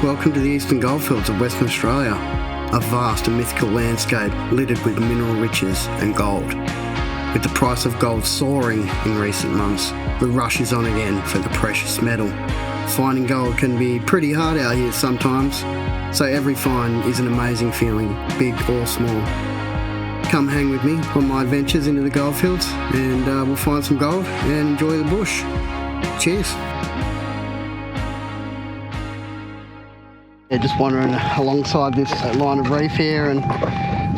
Welcome to the eastern goldfields of Western Australia, a vast and mythical landscape littered with mineral riches and gold. With the price of gold soaring in recent months, the rush is on again for the precious metal. Finding gold can be pretty hard out here sometimes, so every find is an amazing feeling, big or small. Come hang with me on my adventures into the goldfields and we'll find some gold and enjoy the bush. Cheers. Yeah, just wandering alongside this line of reef here and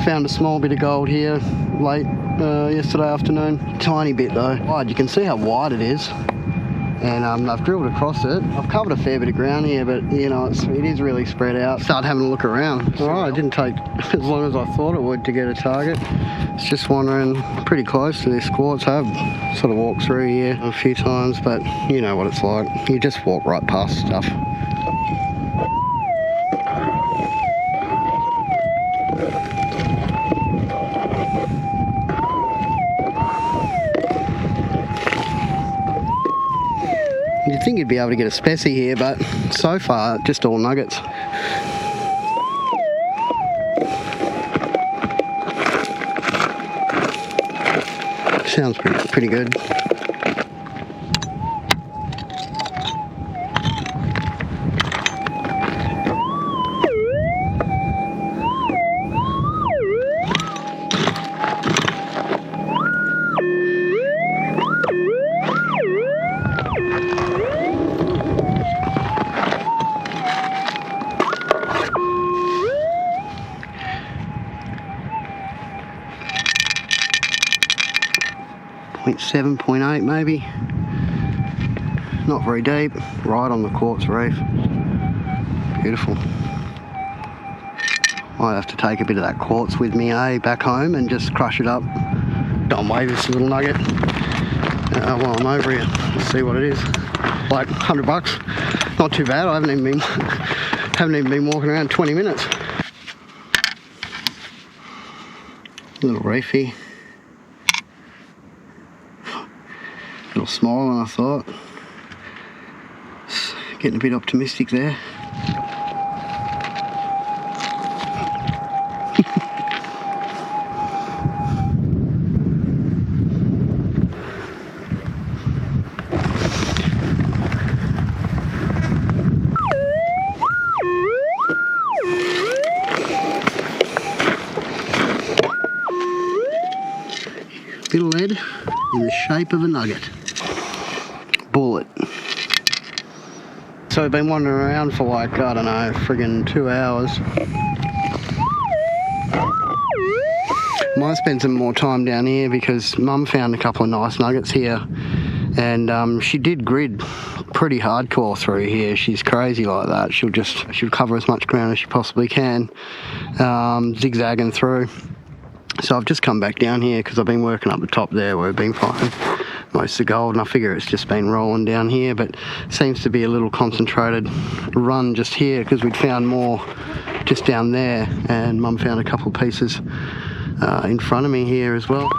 found a small bit of gold here late yesterday afternoon. Tiny bit though. Wide. You can see how wide it is. And I've drilled across it. I've covered a fair bit of ground here, but you know, it is really spread out. Start having a look around. Alright, it didn't take as long as I thought it would to get a target. It's just wandering pretty close to this quartz. I have sort of walked through here a few times, but you know what it's like. You just walk right past stuff. You'd think you'd be able to get a specie here, but so far, just all nuggets. Sounds pretty good. .7, .8 maybe. Not very deep, right on the quartz reef. Beautiful. Might have to take a bit of that quartz with me, back home and just crush it up. Don't weigh this little nugget while I'm over here. Let's see what it is. Like $100. Not too bad. I haven't even been walking around 20 minutes. Little reefy. A little smaller than I thought. Getting a bit optimistic there. Bit of lead in the shape of a nugget. Bullet. So I've been wandering around for like, I don't know, friggin' 2 hours. Might spend some more time down here because Mum found a couple of nice nuggets here, and she did grid pretty hardcore through here. She's crazy like that. She'll cover as much ground as she possibly can, zigzagging through. So I've just come back down here because I've been working up the top there where we've been finding most of the gold, and I figure it's just been rolling down here, but seems to be a little concentrated run just here because we'd found more just down there, and Mum found a couple of pieces in front of me here as well.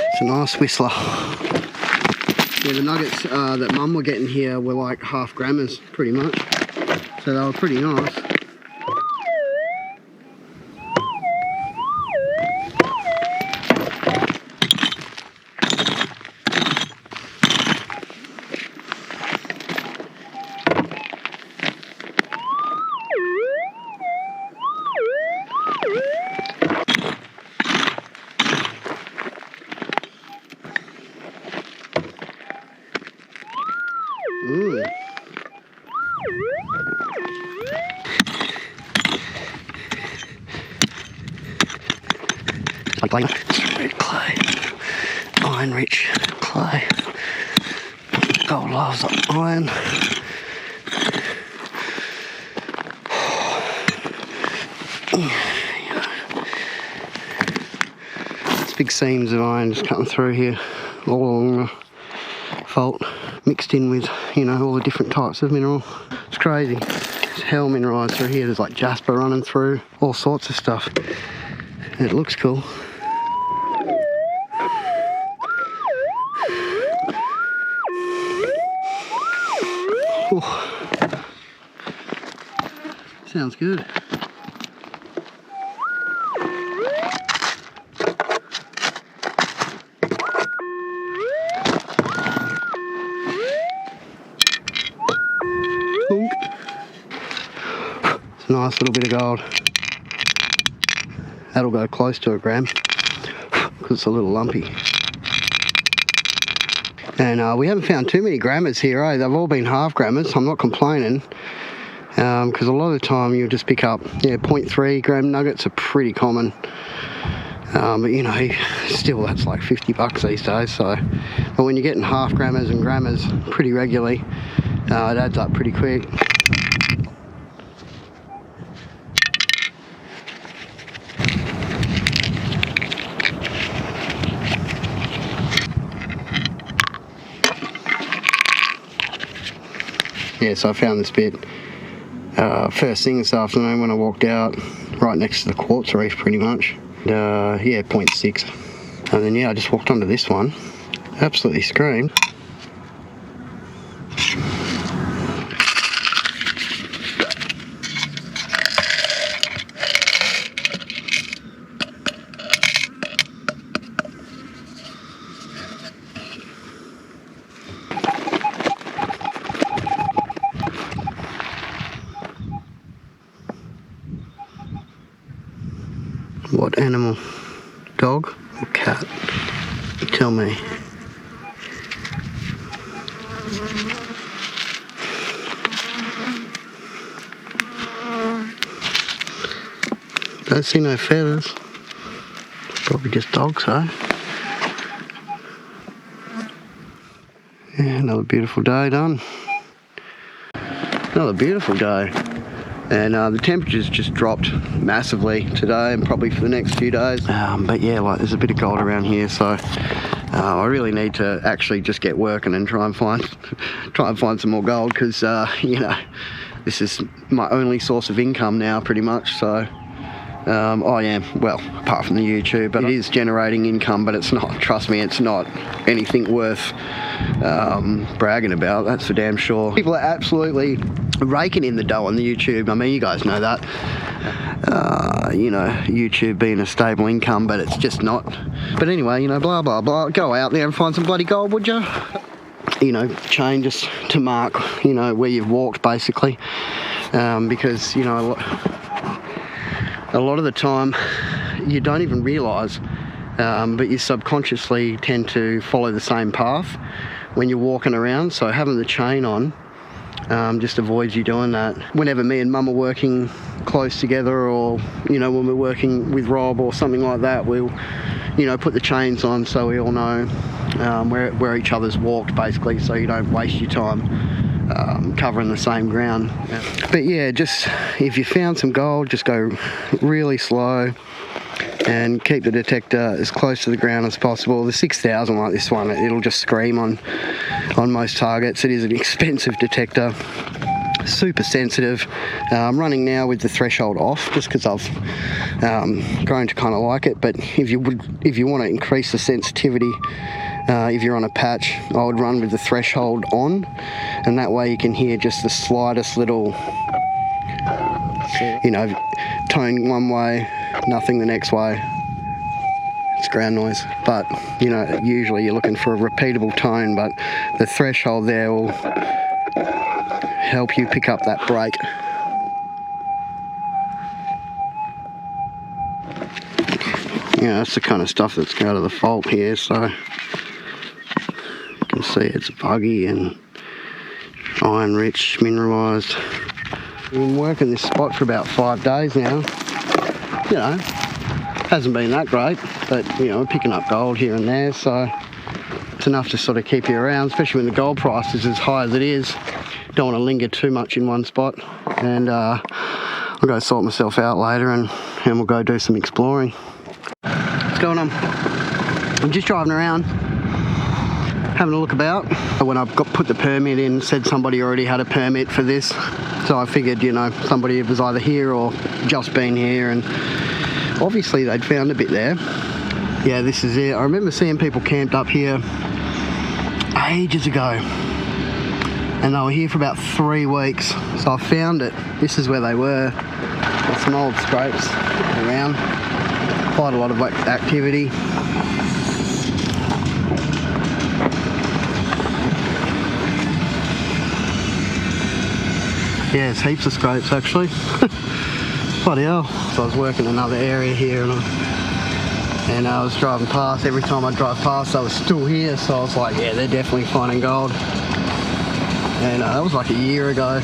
It's a nice whistler. Yeah, the nuggets that Mum were getting here were like half grammers, pretty much. So they were pretty nice. Ooh. Red clay, iron rich clay. Gold loves iron. Big seams of iron just cutting through here all along the fault. mixed in with, you know, all the different types of mineral. It's crazy. It's hell mineralised through here. There's like jasper running through, all sorts of stuff. It looks cool. Ooh. Sounds good. It's a nice little bit of gold. That'll go close to a gram because it's a little lumpy. And we haven't found too many grammars here, eh? They've all been half grammars. I'm not complaining because a lot of the time you'll just pick up, 0.3 gram nuggets are pretty common. But you know, still that's like $50 these days. So, but when you're getting half grammars and grammars pretty regularly, it adds up pretty quick. Yeah, so I found this bit first thing this afternoon when I walked out, right next to the quartz reef pretty much. And, 0.6. And then I just walked onto this one, absolutely screamed. What animal? Dog or cat? Tell me. Don't see no feathers. Probably just dogs, huh? Yeah, another beautiful day done. Another beautiful day. And the temperature's just dropped massively today and probably for the next few days. But yeah, like there's a bit of gold around here, so I really need to actually just get working and try and find some more gold because you know, this is my only source of income now, pretty much. So I am, well, apart from the YouTube, but it is generating income, but it's not, trust me, it's not anything worth bragging about, that's for damn sure. People are absolutely raking in the dough on the YouTube. I mean, you guys know that. You know, YouTube being a stable income, but it's just not. But anyway, you know, blah, blah, blah. Go out there and find some bloody gold, would you? You know, chain just to mark, you know, where you've walked, basically. Because, you know, a lot of the time you don't even realise, but you subconsciously tend to follow the same path when you're walking around. So having the chain on just avoids you doing that. Whenever me and Mum are working close together, or you know, when we're working with Rob or something like that, we'll, you know, put the chains on so we all know where each other's walked, basically, so you don't waste your time covering the same ground. But yeah, just if you found some gold, just go really slow and keep the detector as close to the ground as possible. The 6000 like this one, it'll just scream on most targets. It is an expensive detector, super sensitive. I'm running now with the threshold off just because I've grown to kind of like it. But if you want to increase the sensitivity, if you're on a patch, I would run with the threshold on, and that way you can hear just the slightest little, you know, tone one way, nothing the next way. It's ground noise. But, you know, usually you're looking for a repeatable tone, but the threshold there will help you pick up that break. You know, that's the kind of stuff that's out of the fault here, so you can see it's buggy and iron rich, mineralised. We've been working this spot for about 5 days now. You know, hasn't been that great, but you know, we're picking up gold here and there, so it's enough to sort of keep you around, especially when the gold price is as high as it is. Don't want to linger too much in one spot. And I'll go sort myself out later and we'll go do some exploring. What's going on? I'm just driving around. having a look about. When I put the permit in, said somebody already had a permit for this, so I figured, you know, somebody was either here or just been here, and obviously they'd found a bit there. Yeah, this is it. I remember seeing people camped up here ages ago, and they were here for about 3 weeks, so I found it. This is where they were. Got some old scrapes around, quite a lot of activity. Yeah, there's heaps of scrapes actually. Bloody hell. So I was working another area here, and I was driving past. Every time I drive past I was still here, so I was like, yeah, they're definitely finding gold. And that was like a year ago.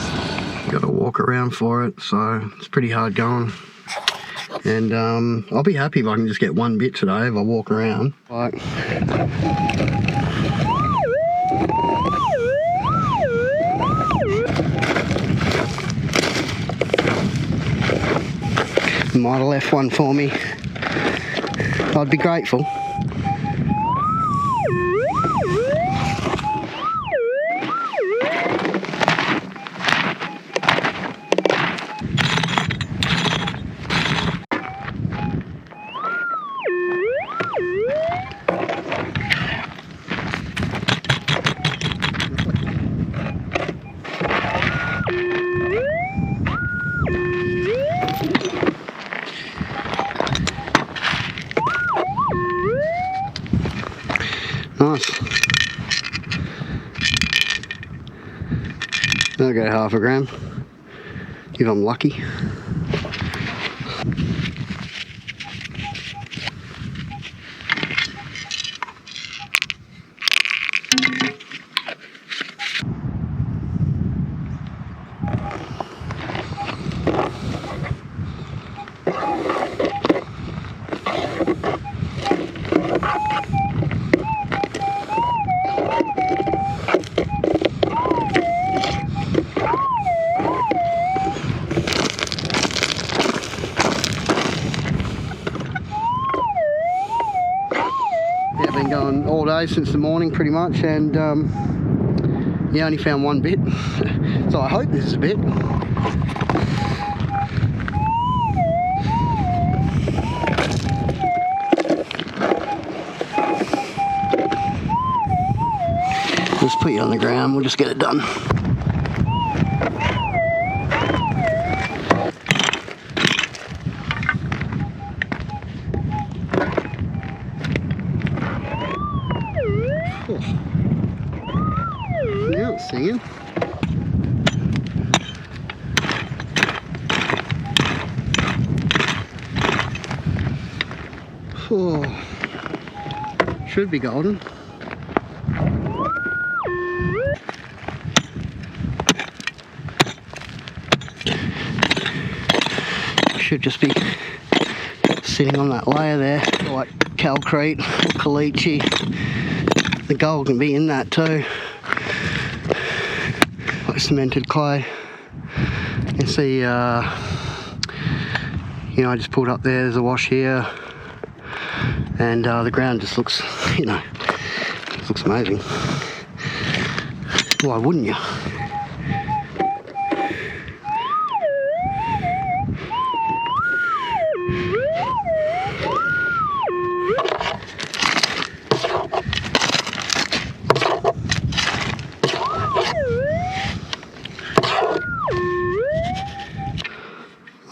You got to walk around for it, so it's pretty hard going. And I'll be happy if I can just get one bit today if I walk around. Like, might have left one for me. I'd be grateful. Nice. I'll go half a gram if I'm lucky. Been going all day since the morning pretty much, and yeah, only found one bit. So I hope this is a bit. Let's put you on the ground, we'll just get it done. Now it's singing. Oh, should be golden. Should just be sitting on that layer there, like calcrete or caliche. The gold can be in that too. Like cemented clay. You see, you know, I just pulled up there, there's a wash here, and the ground just looks, you know, it looks amazing. Why wouldn't you?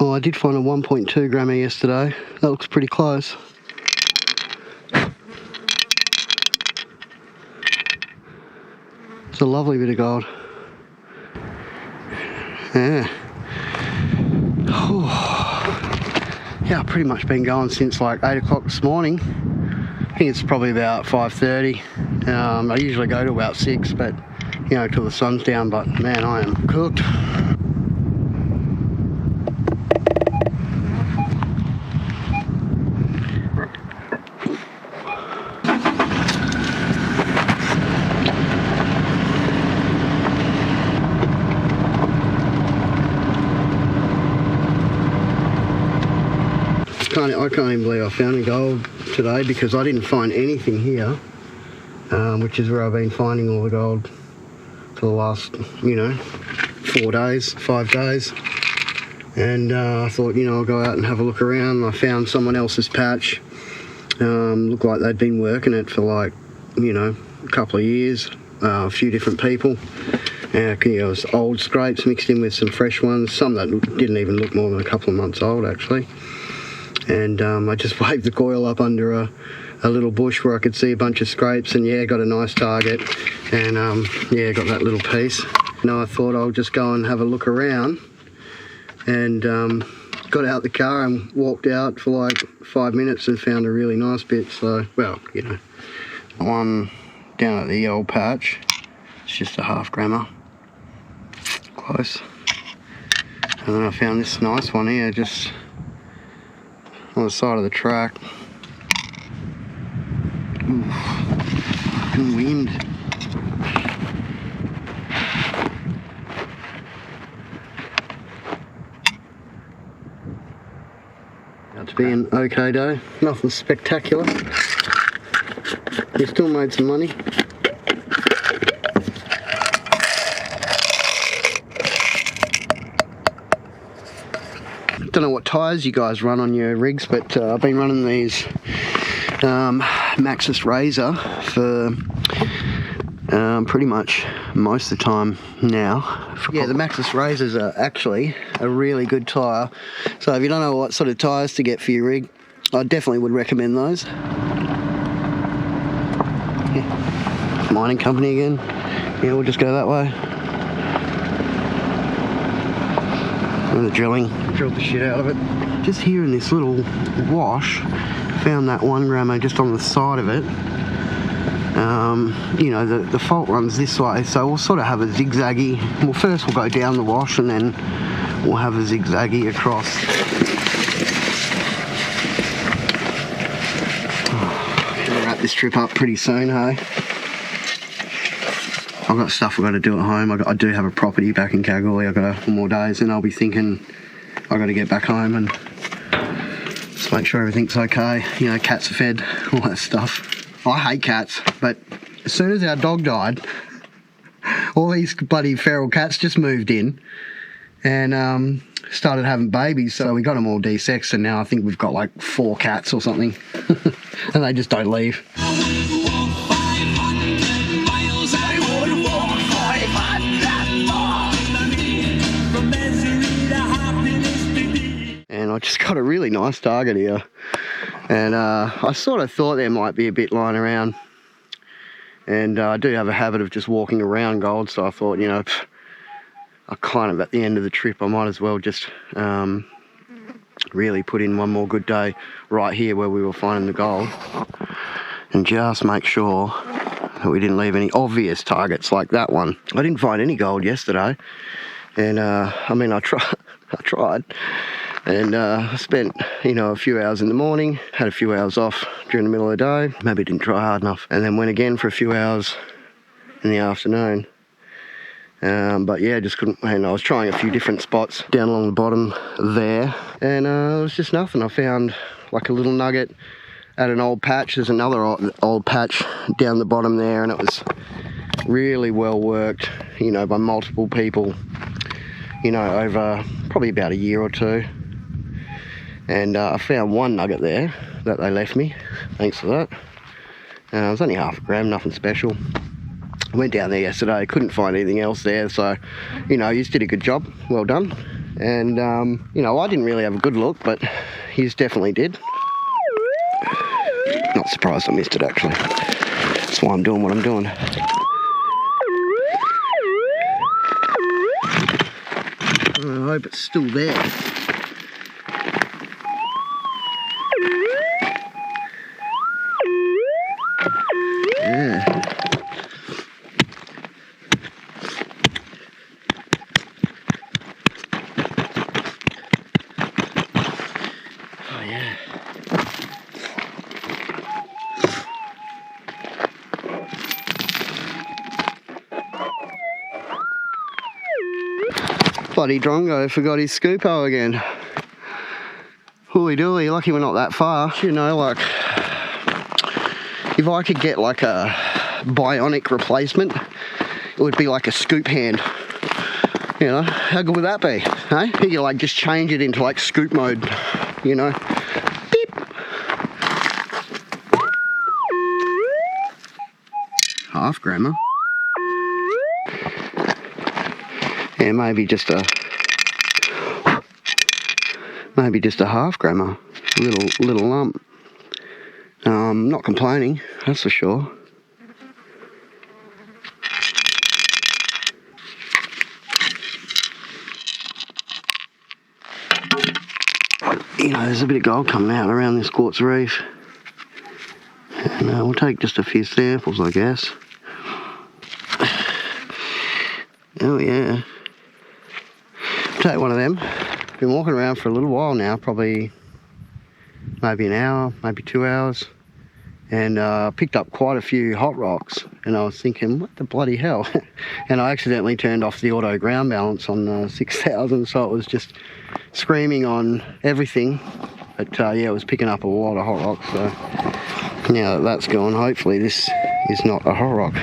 Oh, I did find a 1.2 grammer yesterday. That looks pretty close. It's a lovely bit of gold. Yeah. Yeah, I've pretty much been going since like 8 o'clock this morning. I think it's probably about 5:30. I usually go to about 6, but you know, till the sun's down. But man, I am cooked. I can't even believe I found a gold today, because I didn't find anything here which is where I've been finding all the gold for the last, 4 days, 5 days. And I thought, I'll go out and have a look around. I found someone else's patch. Looked like they'd been working it for like, a couple of years, a few different people. It was old scrapes mixed in with some fresh ones, some that didn't even look more than a couple of months old actually. And I just waved the coil up under a little bush where I could see a bunch of scrapes, and yeah, got a nice target, and got that little piece. Now I thought I'll just go and have a look around, and got out the car and walked out for like 5 minutes and found a really nice bit. So, well, one down at the old patch, it's just a 1/2 grammer, close. And then I found this nice one here, just on the side of the track. Ooh, fucking wind. It's been an okay day, nothing spectacular. We still made some money. Don't know what tyres you guys run on your rigs, but I've been running these Maxxis Razor for pretty much most of the time now. Yeah, the Maxxis Razors are actually a really good tyre. So if you don't know what sort of tyres to get for your rig, I definitely would recommend those. Yeah. Mining company again. Yeah, we'll just go that way. And the drilling, drilled the shit out of it. Just here in this little wash, found that 1 grammer just on the side of it. The fault runs this way, so we'll sort of have a zigzaggy. Well, first we'll go down the wash and then we'll have a zigzaggy across. Gonna wrap this trip up pretty soon, hey? I've got stuff I've got to do at home. I do have a property back in Kalgoorlie. I've got a couple more days, and I'll be thinking I've got to get back home and just make sure everything's okay. Cats are fed, all that stuff. I hate cats, but as soon as our dog died, all these bloody feral cats just moved in and started having babies. So we got them all desexed, and now I think we've got like 4 cats or something, and they just don't leave. And I just got a really nice target here, and I sort of thought there might be a bit lying around, and I do have a habit of just walking around gold, so I thought, I kind of at the end of the trip I might as well just really put in one more good day right here where we were finding the gold, and just make sure that we didn't leave any obvious targets like that one. I didn't find any gold yesterday, and I tried. And I spent, a few hours in the morning, had a few hours off during the middle of the day, maybe didn't try hard enough, and then went again for a few hours in the afternoon. But yeah, just couldn't, and I was trying a few different spots down along the bottom there, and it was just nothing. I found like a little nugget at an old patch. There's another old patch down the bottom there, and it was really well worked, by multiple people, over probably about a year or two. And I found 1 nugget there that they left me. Thanks for that. It was only 1/2 gram, nothing special. I went down there yesterday, couldn't find anything else there, so, you just did a good job. Well done. And, I didn't really have a good look, but he's definitely did. Not surprised I missed it, actually. That's why I'm doing what I'm doing. I hope it's still there. Yeah. Oh yeah. Bloody Drongo forgot his scoopo again. Hooly dooly, lucky we're not that far. If I could get like a bionic replacement. It would be like a scoop hand. You know, how good would that be? Hey, you like just change it into like scoop mode. You know, beep. Half grammer. Yeah, maybe just a half grammer. Little lump. Not complaining, that's for sure. You know, there's a bit of gold coming out around this quartz reef. And we'll take just a few samples, I guess. Oh yeah. Take one of them. Been walking around for a little while now, probably maybe an hour, maybe 2 hours. And picked up quite a few hot rocks. And I was thinking, what the bloody hell? And I accidentally turned off the auto ground balance on the 6000, so it was just screaming on everything. But yeah, it was picking up a lot of hot rocks. So now that that's gone, hopefully this is not a hot rock.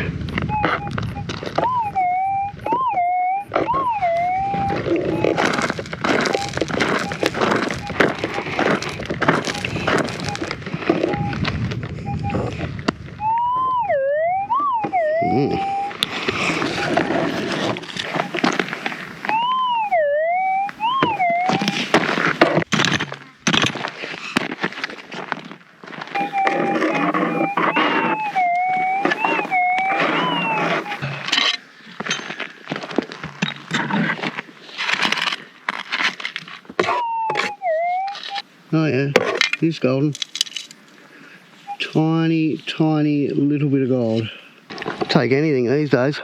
Oh yeah, he's golden. Tiny, tiny little bit of gold. Take anything these days.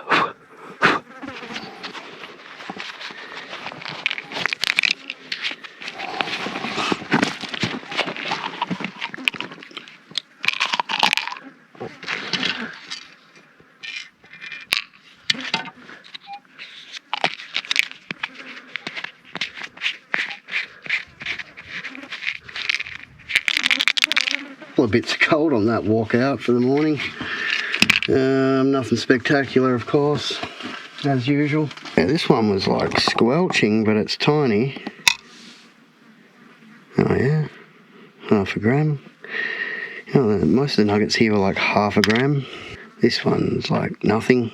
Couple of bits of gold on that walk out for the morning. Nothing spectacular, of course, as usual. Yeah, this one was like squelching, but it's tiny. Oh yeah, half a gram. You know, most of the nuggets here were like half a gram. This one's like nothing.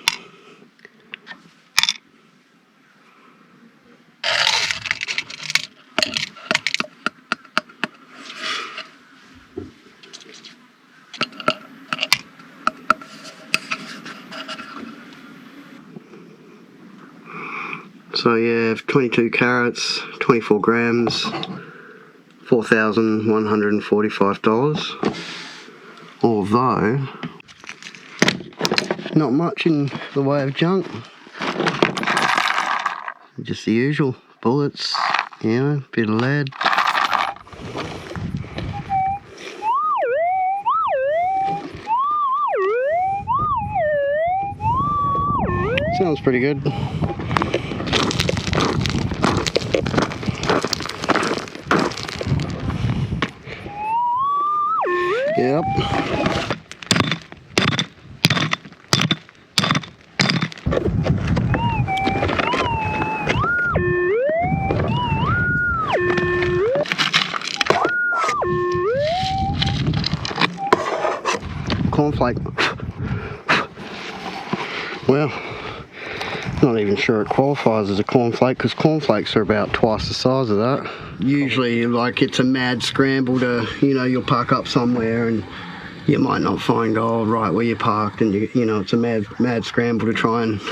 So yeah, 22 carats, 24 grams, $4,145. Although, not much in the way of junk. Just the usual, bullets, you know, bit of lead. Sounds pretty good. Yep. Cornflake. Well, not even sure it qualifies as a cornflake because cornflakes are about twice the size of that. Usually, like, it's a mad scramble to, you know, you'll park up somewhere and you might not find gold right where you parked, and you know, it's a mad scramble to try and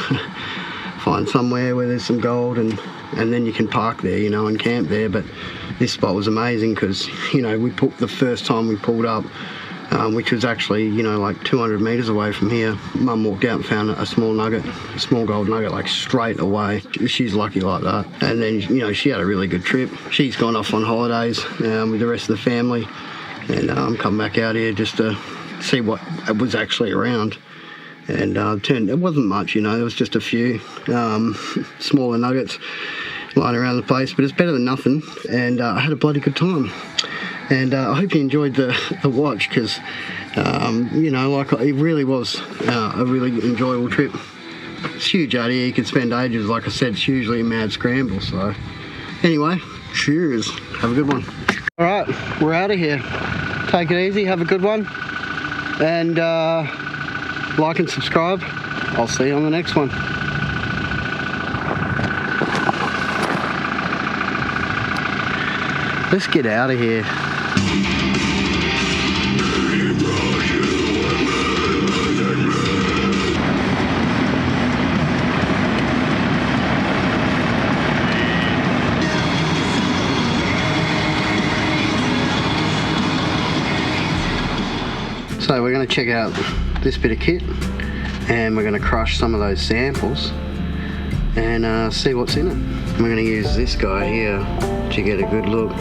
find somewhere where there's some gold, and then you can park there, you know, and camp there. But this spot was amazing because, you know, the first time we pulled up, which was actually, you know, like 200 metres away from here, Mum walked out and found a small gold nugget, like straight away. She's lucky like that. And then, you know, she had a really good trip. She's gone off on holidays with the rest of the family, and come back out here just to see what was actually around. And it wasn't much, you know, there was just a few smaller nuggets lying around the place, but it's better than nothing, and I had a bloody good time. And I hope you enjoyed the watch, because you know, like, it really was a really enjoyable trip. It's huge out here, you could spend ages. Like I said, it's usually a mad scramble. So anyway, cheers, have a good one. All right, we're out of here. Take it easy, have a good one, and like and subscribe. I'll see you on the next one. Let's get out of here. So we're going to check out this bit of kit, and we're going to crush some of those samples and see what's in it. We're going to use this guy here to get a good look.